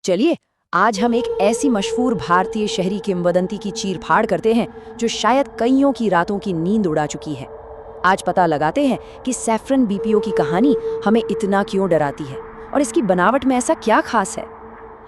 चलिए, आज हम एक ऐसी मशहूर भारतीय शहरी किंवदंती की चीर-फाड़ करते हैं जो शायद कईयों की रातों की नींद उड़ा चुकी है। आज पता लगाते हैं कि सैफरन बीपीओ की कहानी हमें इतना क्यों डराती है और इसकी बनावट में ऐसा क्या खास है।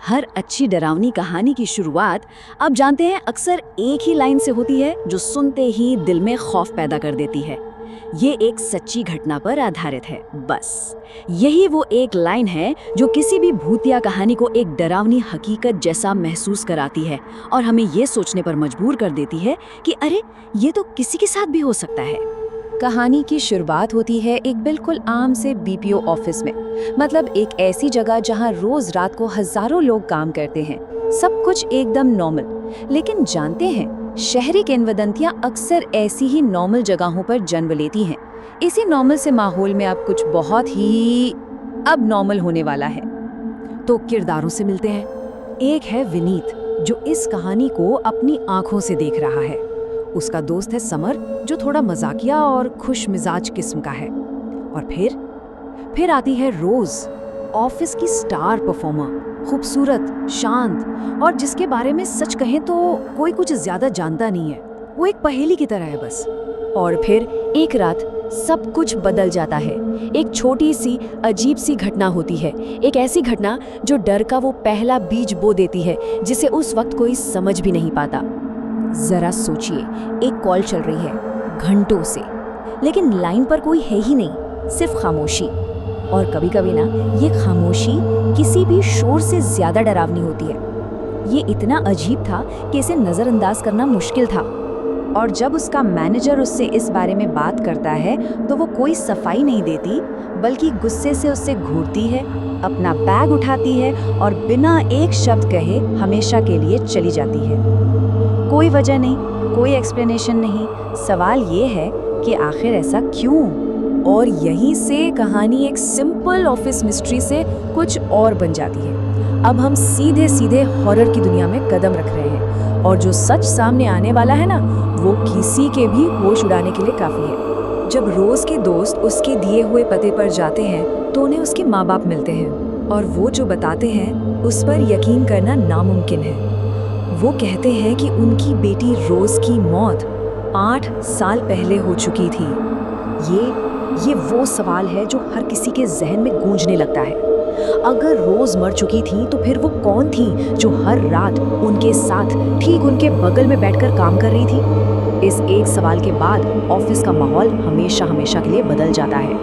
हर अच्छी डरावनी कहानी की शुरुआत आप जानते हैं अक्सर एक ही लाइन से होती है जो सुनते ही दिल में खौफ पैदा कर देती है। ये एक सच्ची घटना पर आधारित है। बस यही वो एक लाइन है जो किसी भी भूतिया कहानी को एक डरावनी हकीकत जैसा महसूस कराती है और हमें ये सोचने पर मजबूर कर देती है कि अरे ये तो किसी के साथ भी हो सकता है। कहानी की शुरुआत होती है एक बिल्कुल आम से बीपीओ ऑफिस में, मतलब एक ऐसी जगह जहां रोज रात को हजारों लोग काम करते हैं। सब कुछ एकदम नॉर्मल, लेकिन जानते हैं शहरी किंवदंतियां अक्सर ऐसी ही नॉर्मल जगहों पर जन्म लेती हैं। इसी नॉर्मल से माहौल में अब कुछ बहुत ही अब नॉर्मल होने वाला है। तो किरदारों से मिलते हैं। एक है विनीत जो इस कहानी को अपनी आंखों से देख रहा है। उसका दोस्त है समर जो थोड़ा मजाकिया और खुश मिजाज किस्म का है। और फिर आती है रोज, ऑफिस की स्टार परफॉर्मर, खूबसूरत, शांत और जिसके बारे में सच कहें तो कोई कुछ ज्यादा जानता नहीं है। वो एक पहेली की तरह है बस। और फिर एक रात सब कुछ बदल जाता है। एक छोटी सी अजीब सी घटना होती है, एक ऐसी घटना जो डर का वो पहला बीज बो देती है जिसे उस वक्त कोई समझ भी नहीं पाता। जरा सोचिए, एक कॉल चल रही है घंटों से, लेकिन लाइन पर कोई है ही नहीं, सिर्फ खामोशी। और कभी-कभी ना ये खामोशी किसी भी शोर से ज्यादा डरावनी होती है। ये इतना अजीब था कि इसे नजरअंदाज करना मुश्किल था। और जब उसका मैनेजर उससे इस बारे में बात करता है तो वो कोई सफाई नहीं देती, बल्कि गुस्से से उससे घूरती है, अपना बैग उठाती है और बिना एक शब्द कहे हमेशा के लिए चली जाती है। कोई वजह नहीं, कोई एक्सप्लेनेशन नहीं। सवाल ये है कि आखिर ऐसा क्यों? और यहीं से कहानी एक सिंपल ऑफिस मिस्ट्री से कुछ और बन जाती है। अब हम सीधे सीधे हॉरर की दुनिया में कदम रख रहे हैं और जो सच सामने आने वाला है ना, वो किसी के भी होश उड़ाने के लिए काफ़ी है। जब रोज़ के दोस्त उसके दिए हुए पते पर जाते हैं तो उन्हें उसके माँ बाप मिलते हैं और वो जो बताते हैं उस पर यकीन करना नामुमकिन है। वो कहते हैं कि उनकी बेटी रोज़ की मौत 8 साल पहले हो चुकी थी। ये वो सवाल है जो हर किसी के जहन में गूंजने लगता है। अगर रोज मर चुकी थी तो फिर वो कौन थी जो हर रात उनके साथ ठीक उनके बगल में बैठकर काम कर रही थी? इस एक सवाल के बाद ऑफिस का माहौल हमेशा हमेशा के लिए बदल जाता है।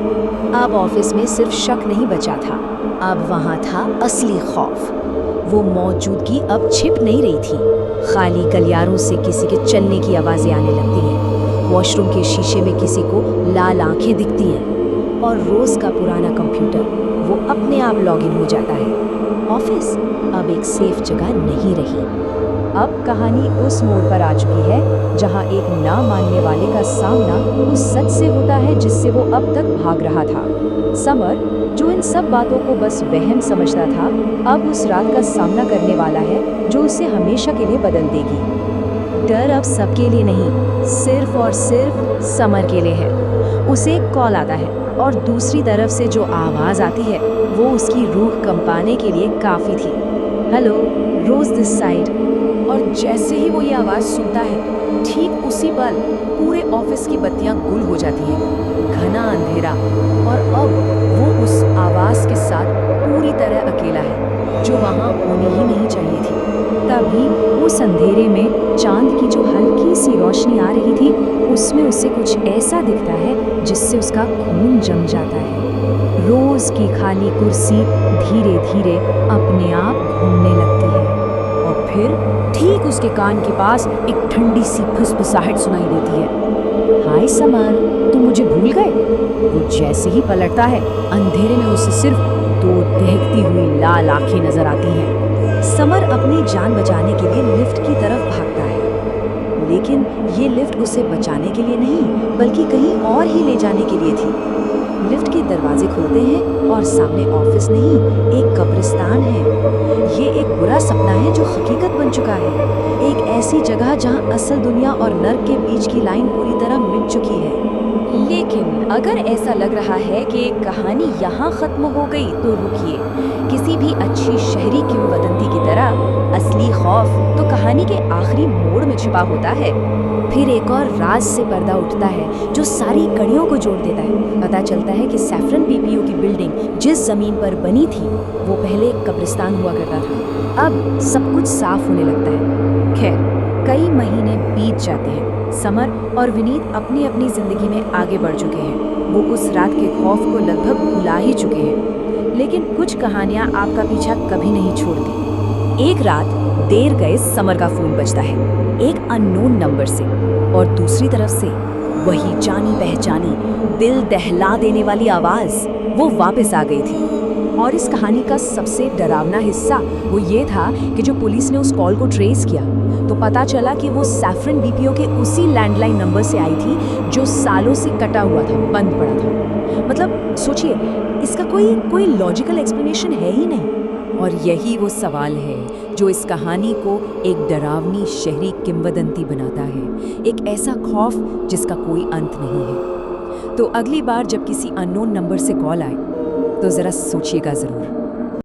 अब ऑफिस में सिर्फ शक नहीं बचा था, अब वहाँ था असली खौफ। वो मौजूदगी अब छिप नहीं रही थी। खाली गलियारों से किसी के चलने की आवाज़ें आने लगती हैं, वॉशरूम के शीशे में किसी को लाल आंखें दिखती हैं और रोज़ का पुराना कंप्यूटर वो अपने आप लॉगिन हो जाता है। ऑफिस अब एक सेफ जगह नहीं रही। अब कहानी उस मोड़ पर आ चुकी है जहां एक ना मानने वाले का सामना उस सच से होता है जिससे वो अब तक भाग रहा था। समर, जो इन सब बातों को बस वहम समझता था, अब उस रात का सामना करने वाला है जो उसे हमेशा के लिए बदल देगी। डर अब सबके लिए नहीं, सिर्फ और सिर्फ समर के लिए है। उसे एक कॉल आता है और दूसरी तरफ से जो आवाज़ आती है वो उसकी रूह कंपाने के लिए काफ़ी थी। Hello, Rose this side. और जैसे ही वो ये आवाज़ सुनता है, ठीक उसी पल पूरे ऑफिस की बत्तियां गुल हो जाती हैं। घना अंधेरा, और अब वो उस आवाज़ के साथ पूरी तरह अकेला है जो वहाँ होनी ही नहीं चाहिए थी। तभी उस अंधेरे में चांद की जो हल्की सी रोशनी आ रही थी, उसमें उसे कुछ ऐसा दिखता है जिससे उसका खून जम जाता है। रोज की खाली कुर्सी धीरे धीरे अपने आप घूमने लगती है और फिर ठीक उसके कान के पास एक ठंडी सी फुसफुसाहट सुनाई देती है। हाय समर, तुम मुझे भूल गए? वो जैसे ही पलटता है, अंधेरे में उसे सिर्फ 2 दहकती हुई लाल आंखें नजर आती हैं। समर अपनी जान बचाने के लिए लिफ्ट की तरफ भागता है, लेकिन ये लिफ्ट उसे बचाने के लिए नहीं बल्कि कहीं और ही ले जाने के लिए थी। लिफ्ट के दरवाजे खुलते हैं और सामने ऑफिस नहीं, एक कब्रिस्तान है। ये एक बुरा सपना है जो हकीकत बन चुका है। एक ऐसी जगह जहां असल दुनिया और नर्क के बीच की लाइन पूरी तरह मिट चुकी है। लेकिन अगर ऐसा लग रहा है कि कहानी यहाँ खत्म हो गई तो रुकिए। किसी भी अच्छी शहरी किंवदंती की तरह असली खौफ तो कहानी के आखिरी मोड़ में छिपा होता है। फिर एक और राज से पर्दा उठता है जो सारी कड़ियों को जोड़ देता है। पता चलता है कि सैफरन बीपीओ की बिल्डिंग जिस जमीन पर बनी थी वो पहले एक कब्रिस्तान हुआ करता था। अब सब कुछ साफ होने लगता है। खैर, कई महीने बीत जाते हैं। समर और विनीत अपनी अपनी जिंदगी में आगे बढ़ चुके हैं। वो उस रात के खौफ को लगभग भुला ही चुके हैं। लेकिन कुछ कहानियां आपका पीछा कभी नहीं छोड़ती। एक रात देर गए समर का फोन बजता है, एक अननोन नंबर से, और दूसरी तरफ से वही जानी पहचानी दिल दहला देने वाली आवाज वो वापस आ गई थी। और इस कहानी का सबसे डरावना हिस्सा वो ये था कि जो पुलिस ने उस कॉल को ट्रेस किया तो पता चला कि वो सैफरन बीपीओ के उसी लैंडलाइन नंबर से आई थी जो सालों से कटा हुआ था, बंद पड़ा था। मतलब सोचिए, इसका कोई लॉजिकल एक्सप्लेनेशन है ही नहीं। और यही वो सवाल है जो इस कहानी को एक डरावनी शहरी किंवदंती बनाता है, एक ऐसा खौफ जिसका कोई अंत नहीं है। तो अगली बार जब किसी अननोन नंबर से कॉल आए तो ज़रा सोचिएगा ज़रूर।